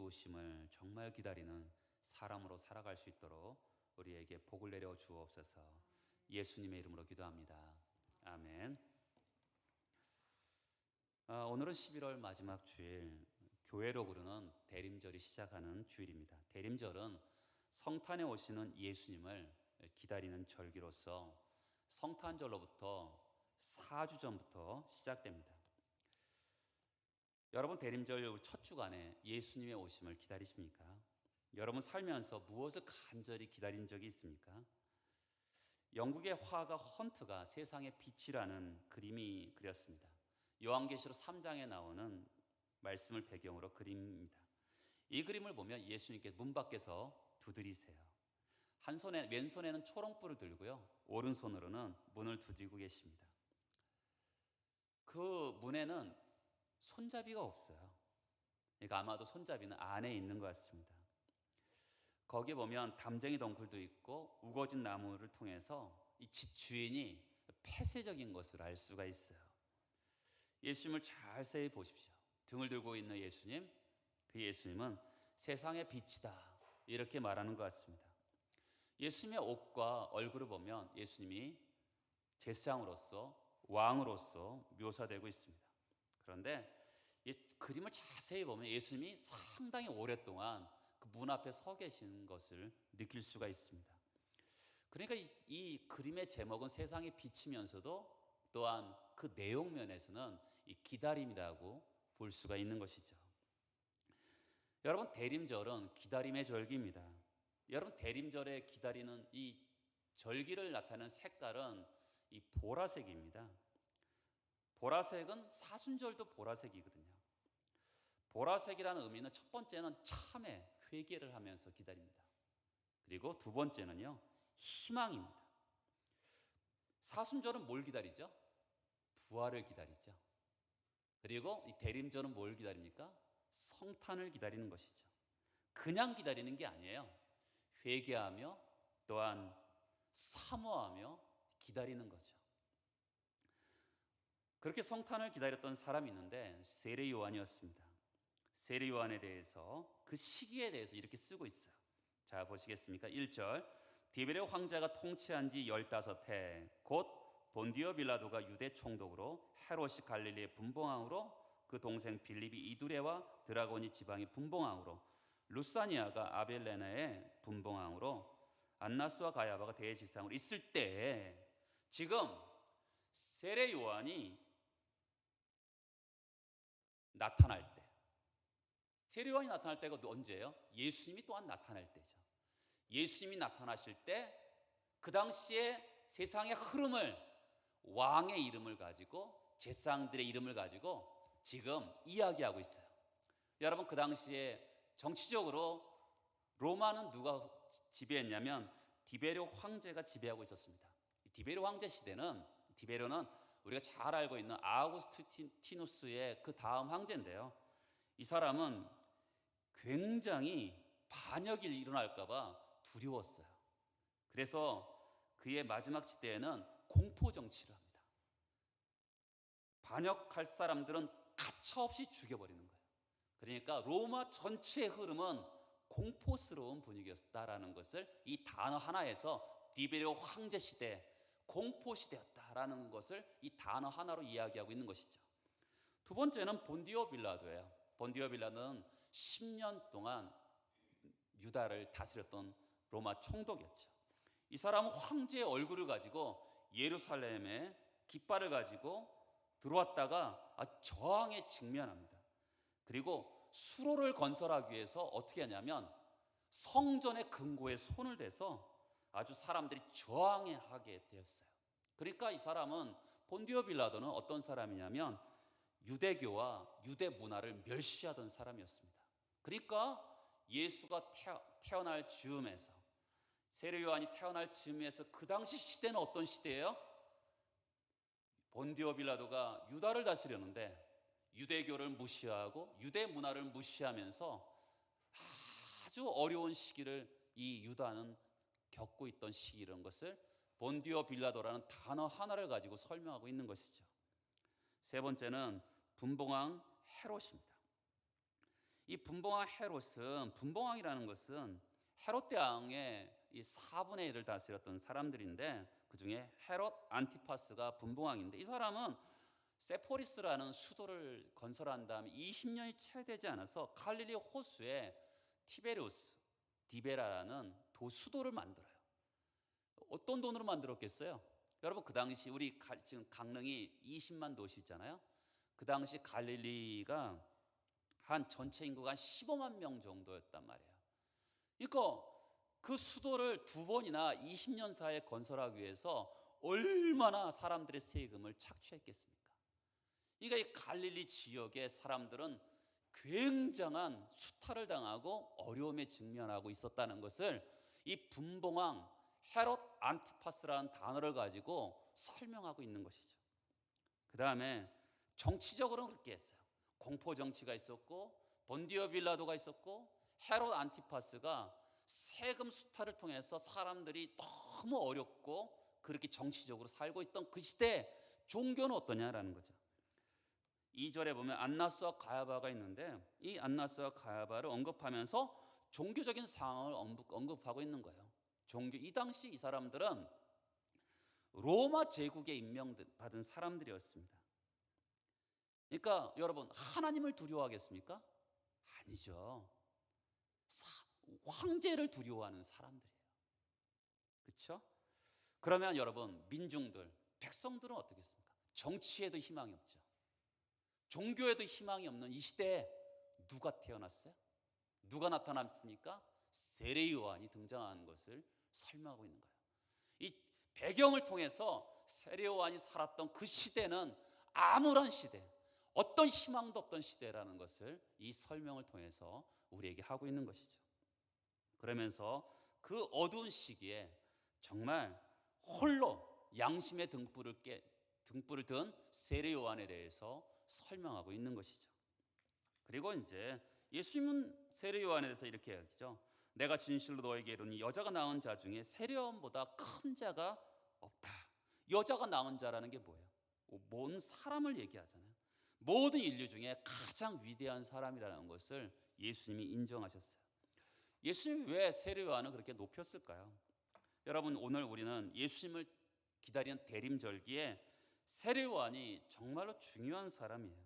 오심을 정말 기다리는 사람으로 살아갈 수 있도록 우리에게 복을 내려 주옵소서. 예수님의 이름으로 기도합니다. 아멘. 오늘은 11월 마지막 주일, 교회로 부르는 대림절이 시작하는 주일입니다. 대림절은 성탄에 오시는 예수님을 기다리는 절기로서 성탄절로부터 4주 전부터 시작됩니다. 여러분, 대림절 첫 주간에 예수님의 오심을 기다리십니까? 여러분 살면서 무엇을 간절히 기다린 적이 있습니까? 영국의 화가 헌트가 세상의 빛이라는 그림이 그렸습니다. 요한계시록 3장에 나오는 말씀을 배경으로 그림입니다. 이 그림을 보면 예수님께 문 밖에서 두드리세요. 왼손에는 초롱불을 들고요, 오른손으로는 문을 두드리고 계십니다. 그 문에는 손잡이가 없어요. 그러니까 아마도 손잡이는 안에 있는 것 같습니다. 거기에 보면 담쟁이 덩굴도 있고 우거진 나무를 통해서 이 집 주인이 폐쇄적인 것을 알 수가 있어요. 예수님을 자세히 보십시오. 등을 들고 있는 예수님, 그 예수님은 세상의 빛이다, 이렇게 말하는 것 같습니다. 예수님의 옷과 얼굴을 보면 예수님이 제사장으로서, 왕으로서 묘사되고 있습니다. 그런데 이 그림을 자세히 보면 예수님이 상당히 오랫동안 그 문 앞에 서 계신 것을 느낄 수가 있습니다. 그러니까 이 그림의 제목은 세상의 빛이면서도 또한 그 내용 면에서는 이 기다림이라고 볼 수가 있는 것이죠. 여러분, 대림절은 기다림의 절기입니다. 여러분, 대림절에 기다리는 이 절기를 나타내는 색깔은 이 보라색입니다. 보라색은 사순절도 보라색이거든요. 보라색이라는 의미는 첫 번째는 참회, 회개를 하면서 기다립니다. 그리고 두 번째는요, 희망입니다. 사순절은 뭘 기다리죠? 부활을 기다리죠. 그리고 이 대림절은 뭘 기다립니까? 성탄을 기다리는 것이죠. 그냥 기다리는 게 아니에요. 회개하며 또한 사모하며 기다리는 거죠. 그렇게 성탄을 기다렸던 사람이 있는데 세례 요한이었습니다. 세례 요한에 대해서, 그 시기에 대해서 이렇게 쓰고 있어요. 자, 보시겠습니까? 1절, 디베레 황제가 통치한 지 15해 곧 본디오 빌라도가 유대 총독으로, 헤롯이 갈릴리의 분봉왕으로, 그 동생 빌립이 이두레와 드라고니 지방의 분봉왕으로, 루사니아가 아벨레나의 분봉왕으로, 안나스와 가야바가 대제사장으로 있을 때, 지금 세례 요한이 나타날 때, 세례 요한이 나타날 때가 언제예요? 예수님이 또한 나타날 때죠. 예수님이 나타나실 때 그 당시에 세상의 흐름을, 왕의 이름을 가지고, 제사장들의 이름을 가지고 지금 이야기하고 있어요. 여러분, 그 당시에 정치적으로 로마는 누가 지배했냐면 디베르 황제가 지배하고 있었습니다. 디베르 황제 시대는, 디베르는 우리가 잘 알고 있는 아우구스티누스의 그 다음 황제인데요, 이 사람은 굉장히 반역이 일어날까 봐 두려웠어요. 그래서 그의 마지막 시대에는 공포 정치를 합니다. 반역할 사람들은 가차없이 죽여버리는 거예요. 그러니까 로마 전체의 흐름은 공포스러운 분위기였다라는 것을 이 단어 하나에서 디베르 황제 시대, 공포 시대였다라는 것을 이 단어 하나로 이야기하고 있는 것이죠. 두 번째는 본디오 빌라도예요. 본디오 빌라도는 10년 동안 유다를 다스렸던 로마 총독이었죠. 이 사람은 황제의 얼굴을 가지고 예루살렘에 깃발을 가지고 들어왔다가 저항에 직면합니다. 그리고 수로를 건설하기 위해서 어떻게 하냐면 성전의 금고에 손을 대서 아주 사람들이 저항하게 되었어요. 그러니까 이 사람은, 본디오 빌라도는 어떤 사람이냐면 유대교와 유대 문화를 멸시하던 사람이었습니다. 그러니까 예수가 태어날 즈음에서, 세례 요한이 태어날 즈음에서 그 당시 시대는 어떤 시대예요? 본디오 빌라도가 유다를 다스렸는데 유대교를 무시하고 유대 문화를 무시하면서 아주 어려운 시기를 이 유다는 겪고 있던 시기라는 것을 본디오 빌라도라는 단어 하나를 가지고 설명하고 있는 것이죠. 세 번째는 분봉왕 헤롯입니다. 이 분봉왕 헤롯은, 분봉왕이라는 것은 헤롯 왕의 이 4분의 1을 다스렸던 사람들인데, 그 중에 헤롯 안티파스가 분봉왕인데, 이 사람은 세포리스라는 수도를 건설한 다음에 20년이 채 되지 않아서 갈릴리 호수에 티베리우스 디베라라는 수도를 만들어요. 어떤 돈으로 만들었겠어요? 여러분, 그 당시 우리 지금 강릉이 20만 도시 있잖아요. 그 당시 갈릴리가 한 전체 인구가 한 15만 명 정도였단 말이에요. 그러니까 그 수도를 2번이나 20년 사이에 건설하기 위해서 얼마나 사람들의 세금을 착취했겠습니까? 그러니까 이 갈릴리 지역의 사람들은 굉장한 수탈을 당하고 어려움에 직면하고 있었다는 것을 이 분봉왕 헤롯 안티파스라는 단어를 가지고 설명하고 있는 것이죠. 그 다음에 정치적으로는 그렇게 했어요. 공포 정치가 있었고, 본디오 빌라도가 있었고, 헤롯 안티파스가 세금 수탈을 통해서 사람들이 너무 어렵고 그렇게 정치적으로 살고 있던 그 시대에 종교는 어떠냐라는 거죠. 2절에 보면 안나스와 가야바가 있는데, 이 안나스와 가야바를 언급하면서 종교적인 상황을 언급하고 있는 거예요. 이 당시 이 사람들은 로마 제국에 임명받은 사람들이었습니다. 그러니까 여러분, 하나님을 두려워하겠습니까? 아니죠. 황제를 두려워하는 사람들이에요. 그렇죠? 그러면 여러분, 민중들, 백성들은 어떻겠습니까? 정치에도 희망이 없죠. 종교에도 희망이 없는 이 시대에 누가 태어났어요? 누가 나타났습니까? 세례 요한이 등장하는 것을 설명하고 있는 거예요. 이 배경을 통해서 세례 요한이 살았던 그 시대는 암울한 시대, 어떤 희망도 없던 시대라는 것을 이 설명을 통해서 우리에게 하고 있는 것이죠. 그러면서 그 어두운 시기에 정말 홀로 양심의 등불을 든 세례 요한에 대해서 설명하고 있는 것이죠. 그리고 이제 예수님은 세례 요한에 대해서 이렇게 이야기죠. 내가 진실로 너에게 이르니 여자가 낳은 자 중에 세례 요한보다 큰 자가 없다. 여자가 낳은 자라는 게 뭐예요? 모든 사람을 얘기하잖아요. 모든 인류 중에 가장 위대한 사람이라는 것을 예수님이 인정하셨어요. 예수님이 왜 세례 요한을 그렇게 높였을까요? 여러분, 오늘 우리는 예수님을 기다리는 대림절기에 세례 요한이 정말로 중요한 사람이에요.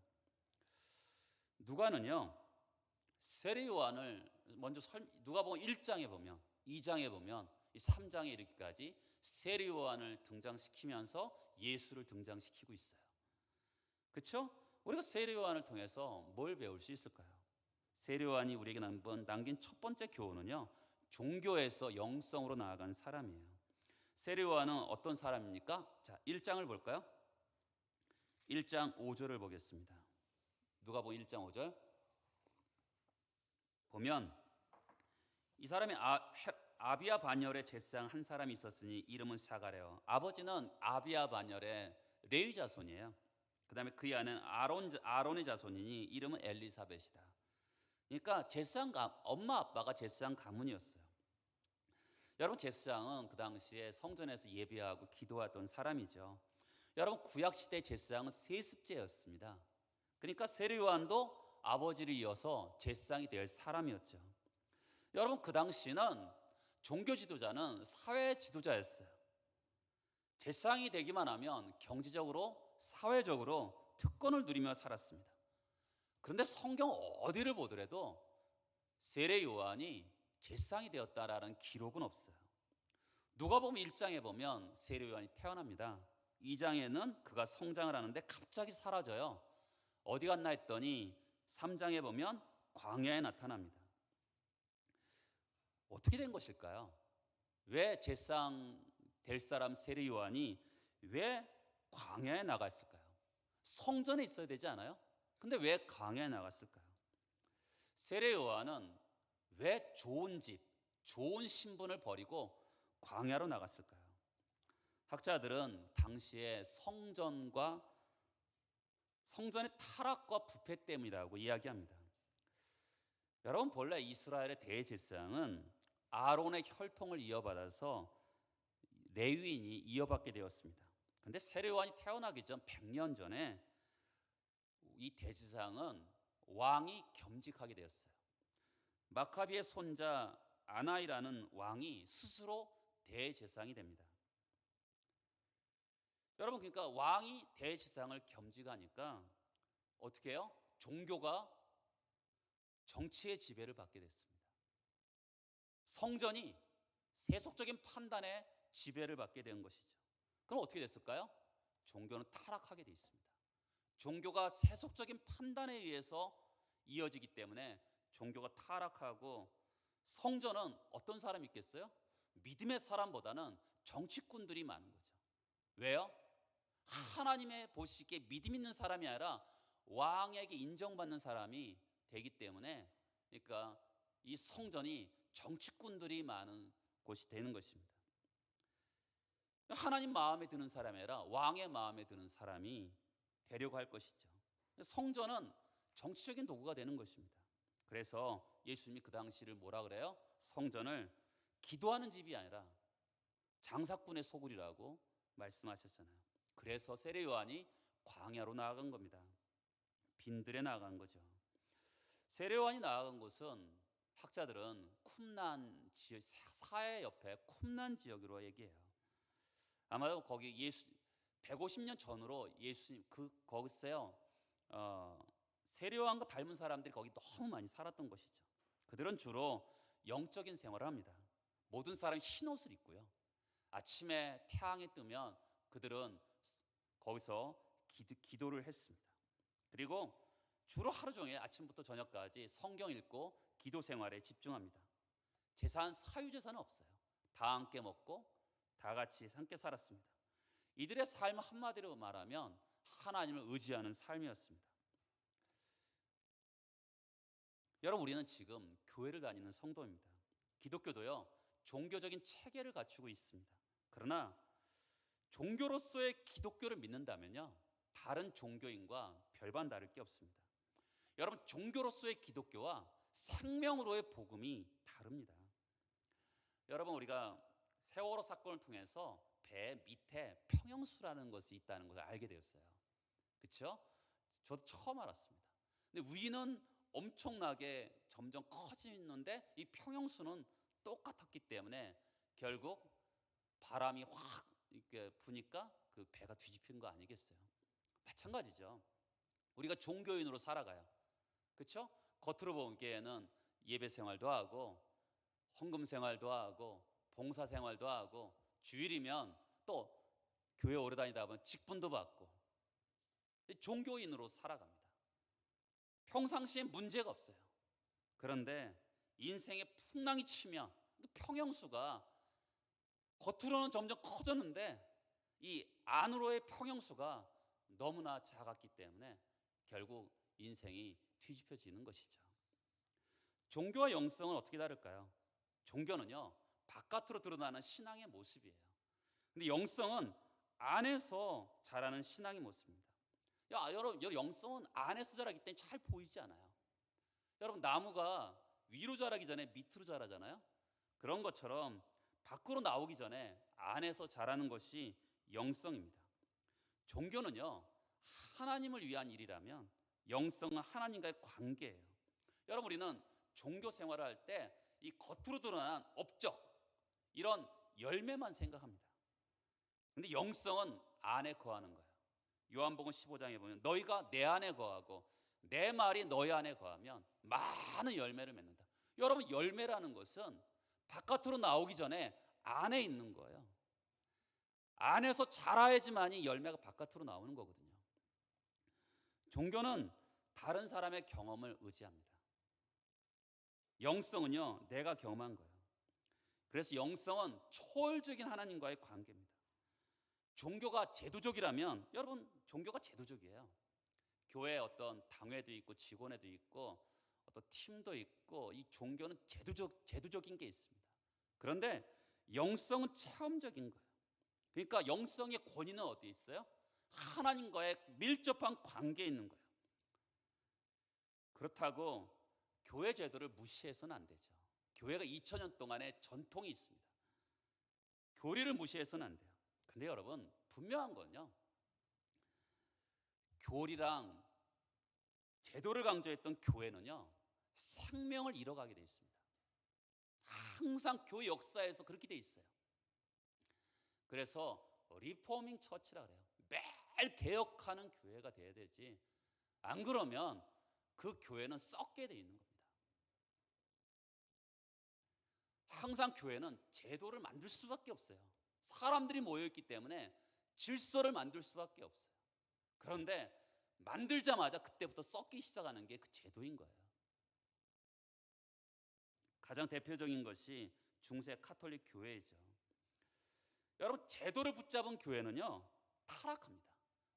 누가는요, 세례 요한을 먼저 누가복음 1장에 보면, 2장에 보면, 3장에 이르기까지 세례 요한을 등장시키면서 예수를 등장시키고 있어요. 그렇죠? 우리가 세례 요한을 통해서 뭘 배울 수 있을까요? 세례 요한이 우리에게 남긴 첫 번째 교훈은요, 종교에서 영성으로 나아간 사람이에요. 세례 요한은 어떤 사람입니까? 자, 1장을 볼까요? 1장 5절을 보겠습니다. 누가복음 1장 5절 보면, 이 사람이 아비야 반열의 제사장 한 사람이 있었으니 이름은 사가랴. 아버지는 아비야 반열의 레위 자손이에요. 그 다음에 그의 아내는 아론의 자손이니 이름은 엘리사벳이다. 그러니까 엄마 아빠가 제사장 가문이었어요. 여러분, 제사장은 그 당시에 성전에서 예배하고 기도하던 사람이죠. 여러분, 구약시대 제사장은 세습제였습니다. 그러니까 세례 요한도 아버지를 이어서 제사장이 될 사람이었죠. 여러분, 그 당시는 종교 지도자는 사회 지도자였어요. 제사장이 되기만 하면 경제적으로, 사회적으로 특권을 누리며 살았습니다. 그런데 성경 어디를 보더라도 세례 요한이 제사장이 되었다라는 기록은 없어요. 누가복음 1장에 보면 세례 요한이 태어납니다. 2장에는 그가 성장을 하는데 갑자기 사라져요. 어디 갔나 했더니 3장에 보면 광야에 나타납니다. 어떻게 된 것일까요? 왜 제사장 될 사람 세례 요한이 왜 광야에 나갔을까요? 성전에 있어야 되지 않아요? 근데 왜 광야에 나갔을까요? 세례 요한은 왜 좋은 집, 좋은 신분을 버리고 광야로 나갔을까요? 학자들은 당시에 성전의 타락과 부패 때문이라고 이야기합니다. 여러분, 본래 이스라엘의 대제사장은 아론의 혈통을 이어받아서 레위인이 이어받게 되었습니다. 그런데 세례 요한이 태어나기 전 100년 전에 이 대제사장은 왕이 겸직하게 되었어요. 마카비의 손자 아나이라는 왕이 스스로 대제사장이 됩니다. 여러분, 그러니까 왕이 대제사장을 겸직하니까 어떻게 해요? 종교가 정치의 지배를 받게 됐습니다. 성전이 세속적인 판단의 지배를 받게 된 것이죠. 그럼 어떻게 됐을까요? 종교는 타락하게 되어 있습니다. 종교가 세속적인 판단에 의해서 이어지기 때문에 종교가 타락하고, 성전은 어떤 사람이 있겠어요? 믿음의 사람보다는 정치꾼들이 많은 거죠. 왜요? 하나님의 보시기에 믿음 있는 사람이 아니라 왕에게 인정받는 사람이 되기 때문에, 그러니까 이 성전이 정치꾼들이 많은 곳이 되는 것입니다. 하나님 마음에 드는 사람이 아니라 왕의 마음에 드는 사람이 되려고 할 것이죠. 성전은 정치적인 도구가 되는 것입니다. 그래서 예수님이 그 당시를 뭐라 그래요? 성전을 기도하는 집이 아니라 장사꾼의 소굴이라고 말씀하셨잖아요. 그래서 세례 요한이 광야로 나아간 겁니다. 빈들에 나아간 거죠. 세례 요한이 나아간 곳은 학자들은 쿰란 지역, 사해 옆에 쿰란 지역으로 얘기해요. 아마도 거기 150년 전으로 예수님 거기서요, 세례 요한과 닮은 사람들이 거기 너무 많이 살았던 것이죠. 그들은 주로 영적인 생활을 합니다. 모든 사람이 흰 옷을 입고요. 아침에 태양이 뜨면 그들은 거기서 기도를 했습니다. 그리고 주로 하루 종일 아침부터 저녁까지 성경 읽고 기도 생활에 집중합니다. 재산, 사유재산은 없어요. 다 함께 먹고 다 같이 함께 살았습니다. 이들의 삶 한마디로 말하면 하나님을 의지하는 삶이었습니다. 여러분, 우리는 지금 교회를 다니는 성도입니다. 기독교도요, 종교적인 체계를 갖추고 있습니다. 그러나 종교로서의 기독교를 믿는다면요, 다른 종교인과 별반 다를 게 없습니다. 여러분, 종교로서의 기독교와 생명으로의 복음이 다릅니다. 여러분, 우리가 세월호 사건을 통해서 배 밑에 평형수라는 것이 있다는 것을 알게 되었어요. 그렇죠? 저도 처음 알았습니다. 근데 위는 엄청나게 점점 커지는데 이 평형수는 똑같았기 때문에 결국 바람이 확 이렇게 부니까 그 배가 뒤집힌 거 아니겠어요? 마찬가지죠. 우리가 종교인으로 살아가요. 그렇죠? 겉으로 보기에는 예배 생활도 하고 헌금 생활도 하고 봉사 생활도 하고 주일이면 또 교회 오래 다니다 보면 직분도 받고 종교인으로 살아갑니다. 평상시에 문제가 없어요. 그런데 인생에 풍랑이 치면 평형수가 겉으로는 점점 커졌는데 이 안으로의 평형수가 너무나 작았기 때문에 결국 인생이 뒤집혀지는 것이죠. 종교와 영성은 어떻게 다를까요? 종교는요, 바깥으로 드러나는 신앙의 모습이에요. 근데 영성은 안에서 자라는 신앙의 모습입니다. 여러분, 영성은 안에서 자라기 때문에 잘 보이지 않아요. 여러분, 나무가 위로 자라기 전에 밑으로 자라잖아요. 그런 것처럼 밖으로 나오기 전에 안에서 자라는 것이 영성입니다. 종교는요, 하나님을 위한 일이라면 영성은 하나님과의 관계예요. 여러분, 우리는 종교 생활을 할 때 이 겉으로 드러난 업적, 이런 열매만 생각합니다. 근데 영성은 안에 거하는 거예요. 요한복음 15장에 보면 너희가 내 안에 거하고 내 말이 너희 안에 거하면 많은 열매를 맺는다. 여러분, 열매라는 것은 바깥으로 나오기 전에 안에 있는 거예요. 안에서 자라야지만이 열매가 바깥으로 나오는 거거든요. 종교는 다른 사람의 경험을 의지합니다. 영성은요, 내가 경험한 거예요. 그래서 영성은 초월적인 하나님과의 관계입니다. 종교가 제도적이라면, 여러분, 종교가 제도적이에요. 교회에 어떤 당회도 있고 직원회도 있고 어떤 팀도 있고, 이 종교는 제도적인 게 있습니다. 그런데 영성은 체험적인 거예요. 그러니까 영성의 권위는 어디에 있어요? 하나님과의 밀접한 관계에 있는 거예요. 그렇다고 교회 제도를 무시해서는 안 되죠. 교회가 2000년 동안의 전통이 있습니다. 교리를 무시해서는 안 돼요. 근데 여러분, 분명한 건요, 교리랑 제도를 강조했던 교회는요, 생명을 잃어가게 돼 있습니다. 항상 교회 역사에서 그렇게 돼 있어요. 그래서 리포밍 처치라 그래요. 매일 개혁하는 교회가 돼야 되지, 안 그러면 그 교회는 썩게 돼 있는 겁니다. 항상 교회는 제도를 만들 수밖에 없어요. 사람들이 모여있기 때문에 질서를 만들 수밖에 없어요. 그런데 만들자마자 그때부터 썩기 시작하는 게 그 제도인 거예요. 가장 대표적인 것이 중세 카톨릭 교회이죠. 여러분, 제도를 붙잡은 교회는요 타락합니다.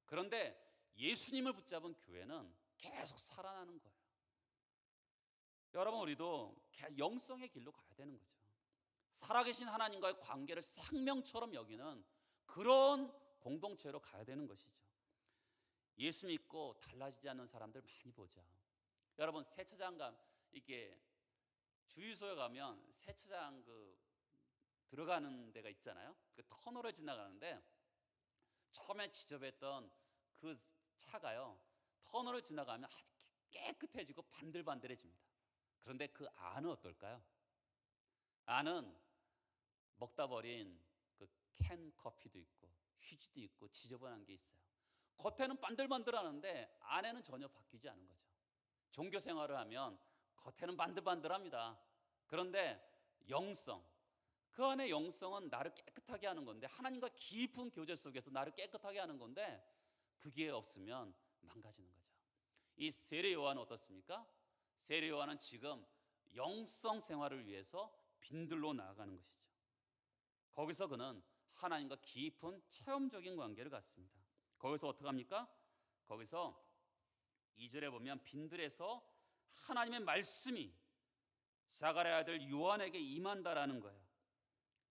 그런데 예수님을 붙잡은 교회는 계속 살아나는 거예요. 여러분, 우리도 영성의 길로 가야 되는 거죠. 살아계신 하나님과의 관계를 생명처럼 여기는 그런 공동체로 가야 되는 것이죠. 예수 믿고 달라지지 않는 사람들 많이 보죠. 여러분, 세차장 이게 주유소에 가면 세차장 들어가는 데가 있잖아요. 그 터널을 지나가는데 처음에 지저분했던 그 차가요 터널을 지나가면 아주 깨끗해지고 반들반들해집니다. 그런데 그 안은 어떨까요? 안은 먹다 버린 그 캔 커피도 있고 휴지도 있고 지저분한 게 있어요. 겉에는 반들반들하는데 안에는 전혀 바뀌지 않은 거죠. 종교 생활을 하면 겉에는 반들반들합니다. 그런데 영성, 그 안에 영성은 나를 깨끗하게 하는 건데, 하나님과 깊은 교제 속에서 나를 깨끗하게 하는 건데, 그게 없으면 망가지는 거죠. 이 세례 요한은 어떻습니까? 세례 요한은 지금 영성 생활을 위해서 빈들로 나아가는 것이죠. 거기서 그는 하나님과 깊은 체험적인 관계를 갖습니다. 거기서 어떻게 합니까? 거기서 2절에 보면 빈들에서 하나님의 말씀이 자가랴 아들 요한에게 임한다라는 거예요.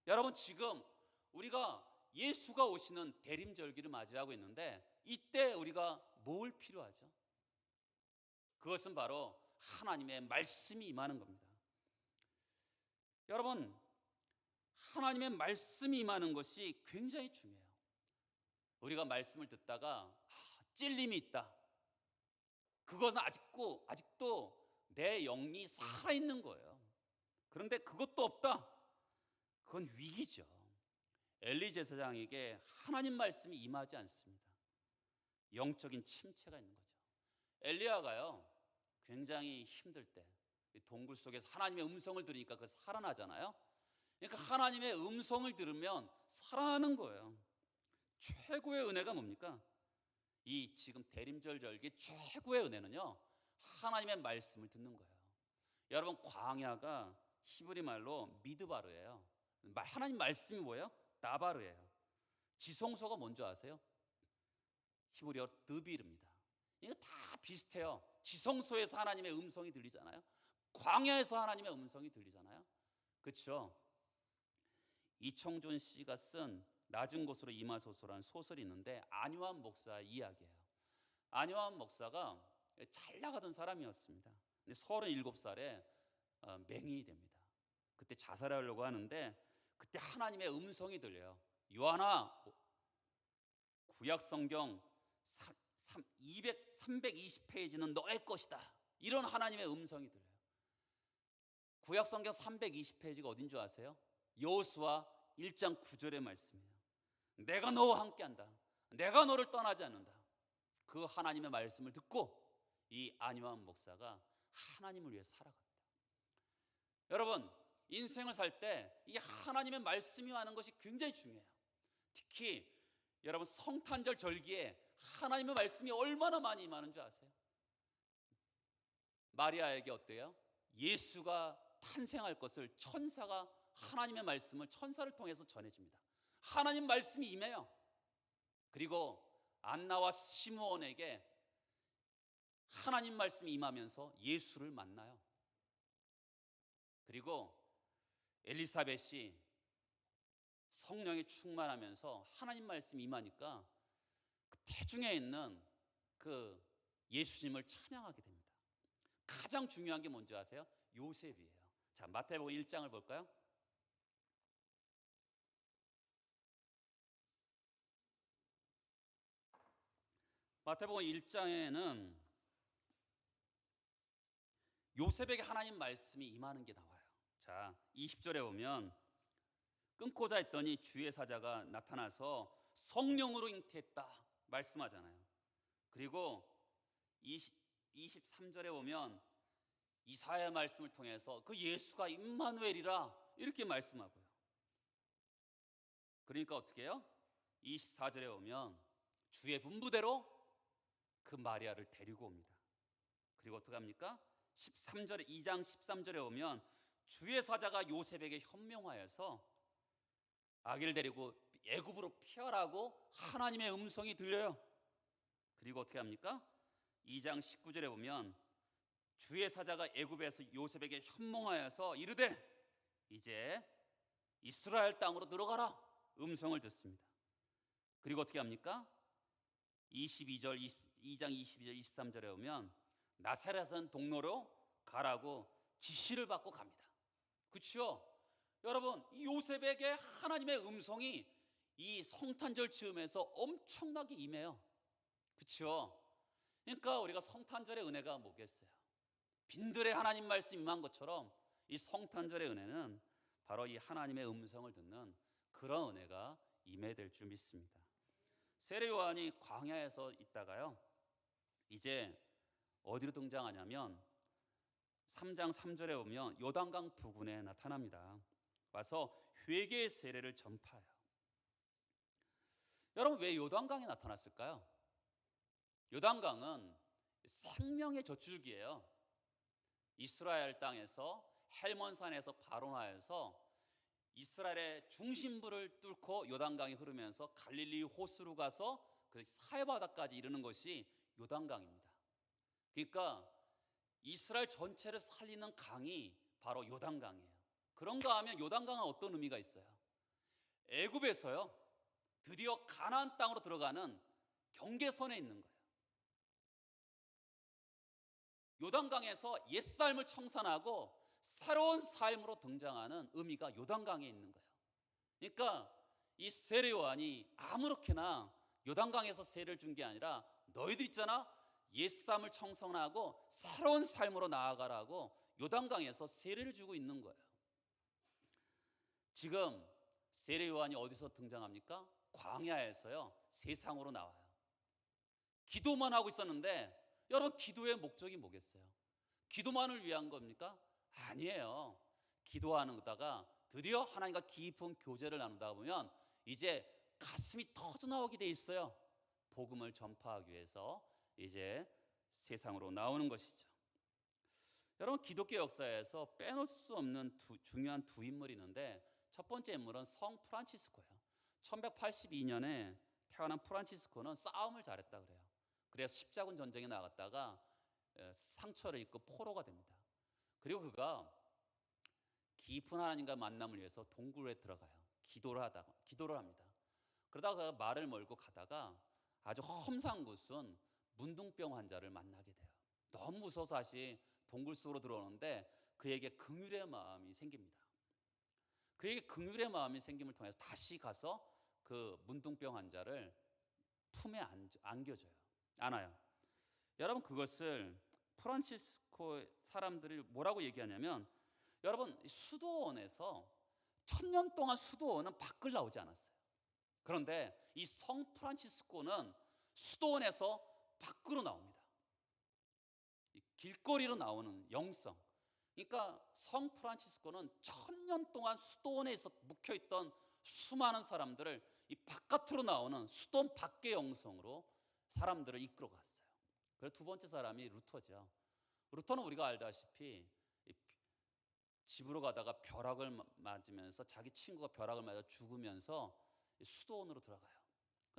여러분, 지금 우리가 예수가 오시는 대림절기를 맞이하고 있는데, 이때 우리가 뭘 필요하죠? 그것은 바로 하나님의 말씀이 임하는 겁니다. 여러분, 하나님의 말씀이 임하는 것이 굉장히 중요해요. 우리가 말씀을 듣다가 찔림이 있다. 그것은 아직도 내 영이 살아있는 거예요. 그런데 그것도 없다. 그건 위기죠. 엘리 제사장에게 하나님 말씀이 임하지 않습니다. 영적인 침체가 있는 거죠. 엘리야가요 굉장히 힘들 때 동굴 속에서 하나님의 음성을 들으니까 그 살아나잖아요. 그러니까 하나님의 음성을 들으면 살아나는 거예요. 최고의 은혜가 뭡니까? 이 지금 대림절 절기 최고의 은혜는요 하나님의 말씀을 듣는 거예요. 여러분, 광야가 히브리 말로 미드바르예요. 하나님 말씀이 뭐예요? 나바르예요. 지성소가 뭔지 아세요? 히브리어 드비르입니다. 이거 다 비슷해요. 지성소에서 하나님의 음성이 들리잖아요. 광야에서 하나님의 음성이 들리잖아요. 그렇죠? 이청준 씨가 쓴 낮은 곳으로 임하소서라는 소설이 있는데, 안요한 목사의 이야기예요. 안요한 목사가 잘 나가던 사람이었습니다. 근데 37살에 맹인이 됩니다. 그때 자살하려고 하는데 그때 하나님의 음성이 들려요. 요한아, 구약 성경 320페이지는 너의 것이다. 이런 하나님의 음성이 들려요. 구약 성경 320페이지가 어딘 줄 아세요? 여호수아 1장 9절의 말씀이에요. 내가 너와 함께한다. 내가 너를 떠나지 않는다. 그 하나님의 말씀을 듣고 이 안요한 목사가 하나님을 위해 살아갑니다. 여러분, 인생을 살 때 이 하나님의 말씀이 하는 것이 굉장히 중요해요. 특히 여러분, 성탄절 절기에 하나님의 말씀이 얼마나 많이 임하는 줄 아세요? 마리아에게 어때요? 예수가 탄생할 것을 천사가 하나님의 말씀을 천사를 통해서 전해줍니다. 하나님 말씀이 임해요. 그리고 안나와 시므온에게 하나님 말씀이 임하면서 예수를 만나요. 그리고 엘리사벳이 성령이 충만하면서 하나님 말씀이 임하니까 그 태중에 있는 그 예수님을 찬양하게 됩니다. 가장 중요한 게 뭔지 아세요? 요셉이에요. 자, 마태복음 1장을 볼까요? 마태복음 1장에는 요셉에게 하나님 말씀이 임하는 게 나와요. 자, 20절에 보면 끊고자 했더니 주의 사자가 나타나서 성령으로 잉태했다 말씀하잖아요. 그리고 23절에 보면 이사야 말씀을 통해서 그 예수가 임마누엘이라 이렇게 말씀하고요. 그러니까 어떻게 해요? 24절에 보면 주의 분부대로 그 마리아를 데리고 옵니다. 그리고 어떻게 합니까? 13절에 2장 13절에 보면 주의 사자가 요셉에게 현명하여서 아기를 데리고 애굽으로 피하라고 하나님의 음성이 들려요. 그리고 어떻게 합니까? 2장 19절에 보면 주의 사자가 애굽에서 요셉에게 현몽하여서 이르되 이제 이스라엘 땅으로 들어가라 음성을 듣습니다. 그리고 어떻게 합니까? 22장 22절 23절에 보면 나사렛은 동로로 가라고 지시를 받고 갑니다. 그렇죠? 여러분, 이 요셉에게 하나님의 음성이 이 성탄절 즈음에서 엄청나게 임해요. 그렇죠? 그러니까 우리가 성탄절의 은혜가 뭐겠어요? 빈들의 하나님 말씀 임한 것처럼 이 성탄절의 은혜는 바로 이 하나님의 음성을 듣는 그런 은혜가 임해될 줄 믿습니다. 세례 요한이 광야에서 있다가요, 이제 어디로 등장하냐면 3장 3절에 보면 요단강 부근에 나타납니다. 와서 회개의 세례를 전파해요. 여러분, 왜 요단강에 나타났을까요? 요단강은 생명의 젖줄기예요. 이스라엘 땅에서 헬몬산에서 발원하여서 이스라엘의 중심부를 뚫고 요단강이 흐르면서 갈릴리 호수로 가서 그 사해바다까지 이르는 것이 요단강입니다. 그러니까 이스라엘 전체를 살리는 강이 바로 요단강이에요. 그런가 하면 요단강은 어떤 의미가 있어요? 애굽에서요, 드디어 가나안 땅으로 들어가는 경계선에 있는 거예요. 요단강에서 옛삶을 청산하고 새로운 삶으로 등장하는 의미가 요단강에 있는 거예요. 그러니까 이 세례 요한이 아무렇게나 요단강에서 세례를 준 게 아니라 너희들 있잖아, 옛삶을 청산하고 새로운 삶으로 나아가라고 요단강에서 세례를 주고 있는 거예요. 지금 세례 요한이 어디서 등장합니까? 광야에서요, 세상으로 나와요. 기도만 하고 있었는데 여러분, 기도의 목적이 뭐겠어요? 기도만을 위한 겁니까? 아니에요. 기도하다가 드디어 하나님과 깊은 교제를 나누다 보면 이제 가슴이 터져 나오게 돼 있어요. 복음을 전파하기 위해서 이제 세상으로 나오는 것이죠. 여러분, 기독교 역사에서 빼놓을 수 없는 중요한 두 인물이 있는데, 첫 번째 인물은 성 프란치스코예요. 1182년에 태어난 프란치스코는 싸움을 잘했다 그래요. 그래서 십자군 전쟁에 나갔다가 상처를 입고 포로가 됩니다. 그리고 그가 깊은 하나님과 만남을 위해서 동굴에 들어가요. 기도를 합니다. 그러다가 말을 몰고 가다가 아주 험상 곳은 문둥병 환자를 만나게 돼요. 너무 무서워서 다시 동굴 속으로 들어오는데 그에게 긍휼의 마음이 생깁니다. 그에게 긍휼의 마음이 생김을 통해서 다시 가서 그 문둥병 환자를 품에 안아요. 여러분, 그것을 프란치스코 사람들이 뭐라고 얘기하냐면, 여러분, 수도원에서 1000년 동안 수도원은 밖을 나오지 않았어요. 그런데 이 성 프란치스코는 수도원에서 밖으로 나옵니다. 길거리로 나오는 영성. 그러니까 성 프란치스코는 1000년 동안 수도원에 묵혀있던 수많은 사람들을 이 바깥으로 나오는 수도원 밖의 영성으로 사람들을 이끌어갔어요. 그리고 두 번째 사람이 루터죠. 루터는 우리가 알다시피 집으로 가다가 벼락을 맞으면서 자기 친구가 벼락을 맞아 죽으면서 수도원으로 들어가요.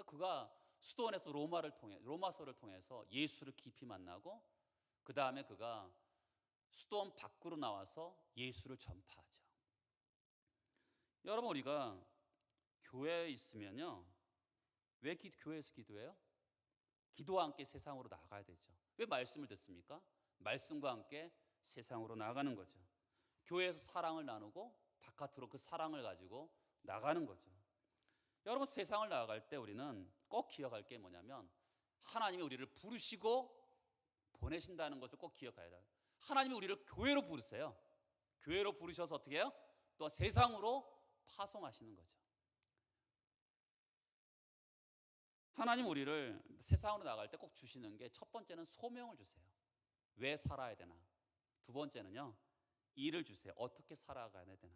그가 수도원에서 로마서를 통해서 예수를 깊이 만나고, 그 다음에 그가 수도원 밖으로 나와서 예수를 전파하죠. 여러분, 우리가 교회에 있으면요, 왜 교회에서 기도해요? 기도와 함께 세상으로 나가야 되죠. 왜 말씀을 듣습니까? 말씀과 함께 세상으로 나가는 거죠. 교회에서 사랑을 나누고 바깥으로 그 사랑을 가지고 나가는 거죠. 여러분, 세상을 나아갈 때 우리는 꼭 기억할 게 뭐냐면, 하나님이 우리를 부르시고 보내신다는 것을 꼭 기억해야 돼요. 하나님이 우리를 교회로 부르세요. 교회로 부르셔서 어떻게 해요? 또 세상으로 파송하시는 거죠. 하나님 우리를 세상으로 나갈 때 꼭 주시는 게 첫 번째는 소명을 주세요. 왜 살아야 되나? 두 번째는요, 일을 주세요. 어떻게 살아가야 되나?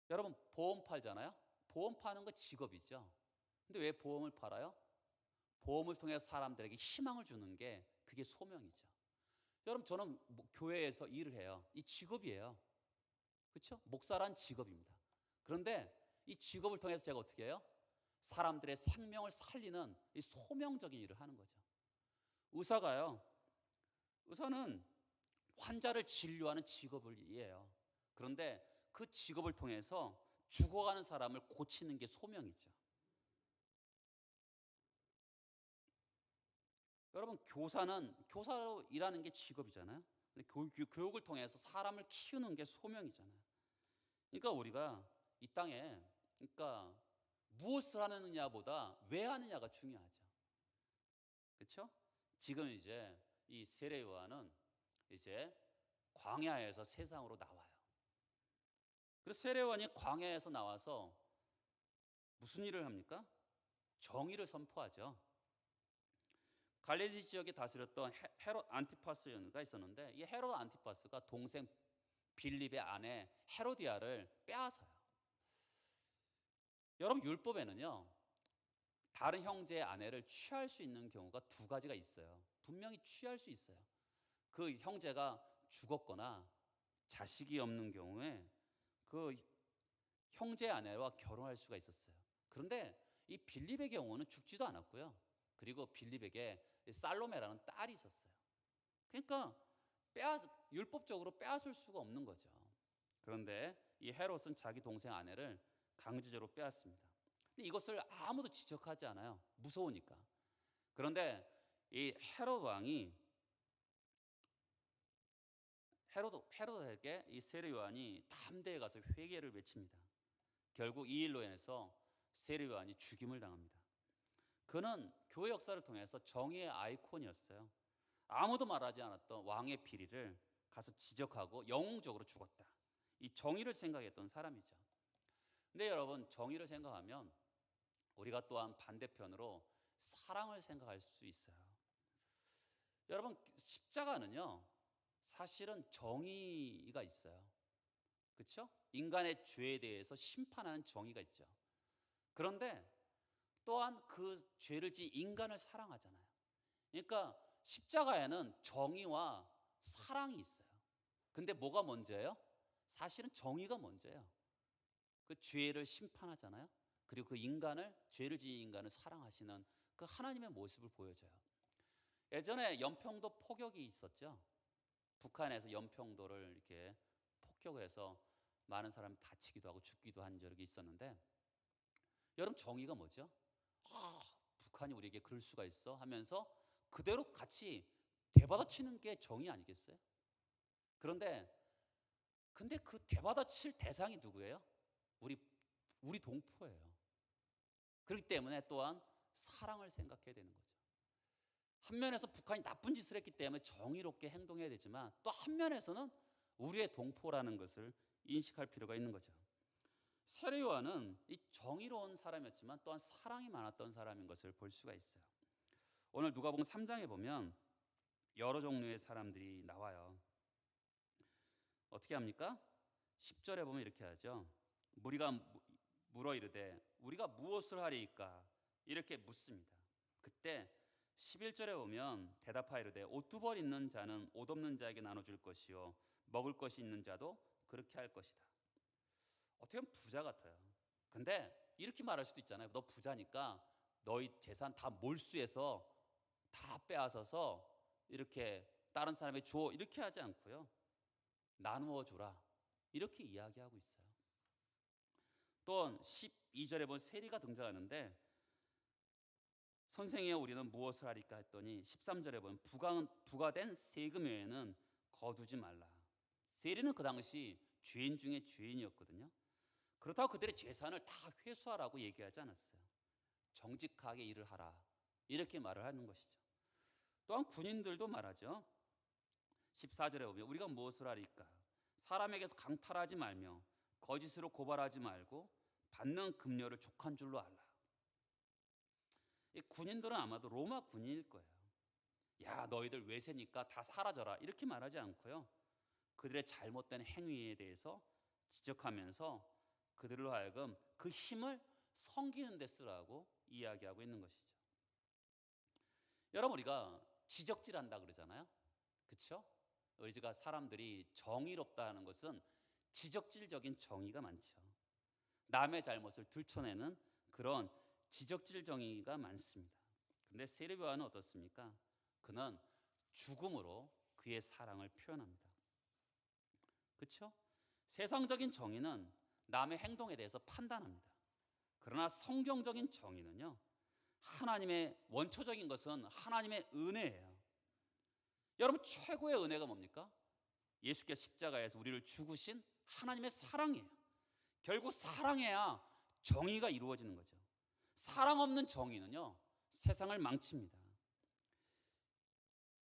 여러분 보험 팔잖아요. 보험 파는 거 직업이죠. 근데 왜 보험을 팔아요? 보험을 통해서 사람들에게 희망을 주는 게 그게 소명이죠. 여러분 저는 교회에서 일을 해요. 이 직업이에요. 그렇죠? 목사란 직업입니다. 그런데 이 직업을 통해서 제가 어떻게 해요? 사람들의 생명을 살리는 이 소명적인 일을 하는 거죠. 의사가요. 의사는 환자를 진료하는 직업을 이해해요. 그런데 그 직업을 통해서 죽어가는 사람을 고치는 게 소명이죠. 여러분 교사로 일하는 게 직업이잖아요. 근데 교육을 통해서 사람을 키우는 게 소명이잖아요. 그러니까 우리가 이 땅에 그러니까 무엇을 하느냐보다 왜 하느냐가 중요하죠. 그렇죠? 지금 이제 이 세례 요한은 이제 광야에서 세상으로 나와요. 그래서 세례 요한이 광야에서 나와서 무슨 일을 합니까? 정의를 선포하죠. 갈릴리 지역에 다스렸던 헤롯 안티파스가 있었는데 이 헤롯 안티파스가 동생 빌립의 아내 헤로디아를 빼앗아요. 여러분 율법에는요, 다른 형제의 아내를 취할 수 있는 경우가 두 가지가 있어요. 분명히 취할 수 있어요. 그 형제가 죽었거나 자식이 없는 경우에 그 형제 아내와 결혼할 수가 있었어요. 그런데 이 빌립의 경우는 죽지도 않았고요. 그리고 빌립에게 살로메라는 딸이 있었어요. 그러니까 율법적으로 빼앗을 수가 없는 거죠. 그런데 이 헤롯은 자기 동생 아내를 강제적으로 빼앗습니다. 근데 이것을 아무도 지적하지 않아요. 무서우니까. 그런데 이 헤롯 왕이 헤롯에게 이 세례 요한이 담대에 가서 회개를 외칩니다. 결국 이 일로 인해서 세례 요한이 죽임을 당합니다. 그는 교회 역사를 통해서 정의의 아이콘이었어요. 아무도 말하지 않았던 왕의 비리를 가서 지적하고 영웅적으로 죽었다. 이 정의를 생각했던 사람이죠. 근데 여러분 정의를 생각하면 우리가 또한 반대편으로 사랑을 생각할 수 있어요. 여러분 십자가는요 사실은 정의가 있어요. 그렇죠? 인간의 죄에 대해서 심판하는 정의가 있죠. 그런데 또한 그 죄를 지은 인간을 사랑하잖아요. 그러니까 십자가에는 정의와 사랑이 있어요. 근데 뭐가 먼저예요? 사실은 정의가 먼저예요. 그 죄를 심판하잖아요. 그리고 그 인간을 죄를 지은 인간을 사랑하시는 그 하나님의 모습을 보여줘요. 예전에 연평도 포격이 있었죠. 북한에서 연평도를 이렇게 폭격을 해서 많은 사람이 다치기도 하고 죽기도 한 적이 있었는데 여러분 정의가 뭐죠? 북한이 우리에게 그럴 수가 있어 하면서 그대로 같이 대받아치는 게 정의 아니겠어요? 그런데 근데 그 대받아칠 대상이 누구예요? 우리 동포예요. 그렇기 때문에 또한 사랑을 생각해야 되는 거죠. 한 면에서 북한이 나쁜 짓을 했기 때문에 정의롭게 행동해야 되지만 또 한 면에서는 우리의 동포라는 것을 인식할 필요가 있는 거죠. 세례 요한은 이 정의로운 사람이었지만 또한 사랑이 많았던 사람인 것을 볼 수가 있어요. 오늘 누가복음 3장에 보면 여러 종류의 사람들이 나와요. 어떻게 합니까? 10절에 보면 이렇게 하죠. 무리가 물어 이르되 우리가 무엇을 하리이까? 이렇게 묻습니다. 그때 11절에 보면 대답하여 이르되 옷 두 벌 있는 자는 옷 없는 자에게 나눠줄 것이요 먹을 것이 있는 자도 그렇게 할 것이다. 어떻게 보면 부자 같아요. 근데 이렇게 말할 수도 있잖아요. 너 부자니까 너희 재산 다 몰수해서 다 빼앗아서 이렇게 다른 사람에게 줘 이렇게 하지 않고요. 나누어 주라 이렇게 이야기하고 있어요. 또 12절에 보면 세리가 등장하는데 선생이여 우리는 무엇을 하리까 했더니 13절에 보면 부과된 세금 외에는 거두지 말라. 세리는 그 당시 죄인 중에 죄인이었거든요. 그렇다고 그들의 재산을 다 회수하라고 얘기하지 않았어요. 정직하게 일을 하라 이렇게 말을 하는 것이죠. 또한 군인들도 말하죠. 14절에 보면 우리가 무엇을 하리까? 사람에게서 강탈하지 말며 거짓으로 고발하지 말고 받는 급료를 족한 줄로 알라. 이 군인들은 아마도 로마 군인일 거예요. 야, 너희들 외세니까 다 사라져라 이렇게 말하지 않고요. 그들의 잘못된 행위에 대해서 지적하면서 그들로 하여금 그 힘을 섬기는 데 쓰라고 이야기하고 있는 것이죠. 여러분, 우리가 지적질한다 그러잖아요. 그렇죠? 우리가 사람들이 정의롭다 하는 것은 지적질적인 정의가 많죠. 남의 잘못을 들춰내는 그런 지적질 정의가 많습니다. 그런데 세례 요한은 어떻습니까? 그는 죽음으로 그의 사랑을 표현합니다. 그렇죠? 세상적인 정의는 남의 행동에 대해서 판단합니다. 그러나 성경적인 정의는요, 하나님의 원초적인 것은 하나님의 은혜예요. 여러분, 최고의 은혜가 뭡니까? 예수께서 십자가에서 우리를 죽으신 하나님의 사랑이에요. 결국 사랑해야 정의가 이루어지는 거죠. 사랑 없는 정의는요, 세상을 망칩니다.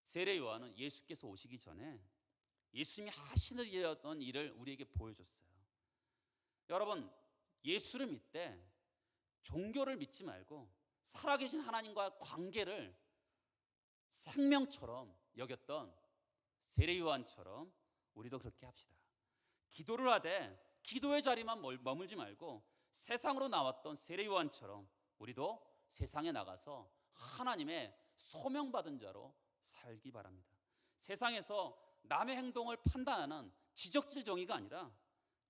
세례 요한은 예수께서 오시기 전에 예수님이 하시려던 일을 우리에게 보여줬어요. 여러분, 예수를 믿되 종교를 믿지 말고 살아계신 하나님과 관계를 생명처럼 여겼던 세례 요한처럼 우리도 그렇게 합시다. 기도를 하되 기도의 자리만 머물지 말고 세상으로 나왔던 세례 요한처럼 우리도 세상에 나가서 하나님의 소명받은 자로 살기 바랍니다. 세상에서 남의 행동을 판단하는 지적질 정의가 아니라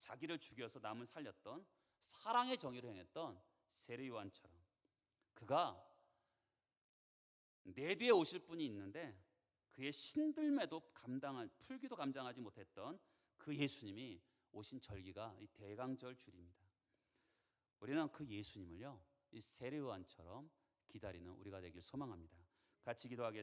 자기를 죽여서 남을 살렸던 사랑의 정의를 행했던 세례 요한처럼 그가 내 뒤에 오실 분이 있는데 그의 신들매도 풀기도 감당하지 못했던 그 예수님이 오신 절기가 이 대강절 줄입니다. 우리는 그 예수님을요, 이 세례 요한처럼 기다리는 우리가 되길 소망합니다. 같이 기도하겠습니다.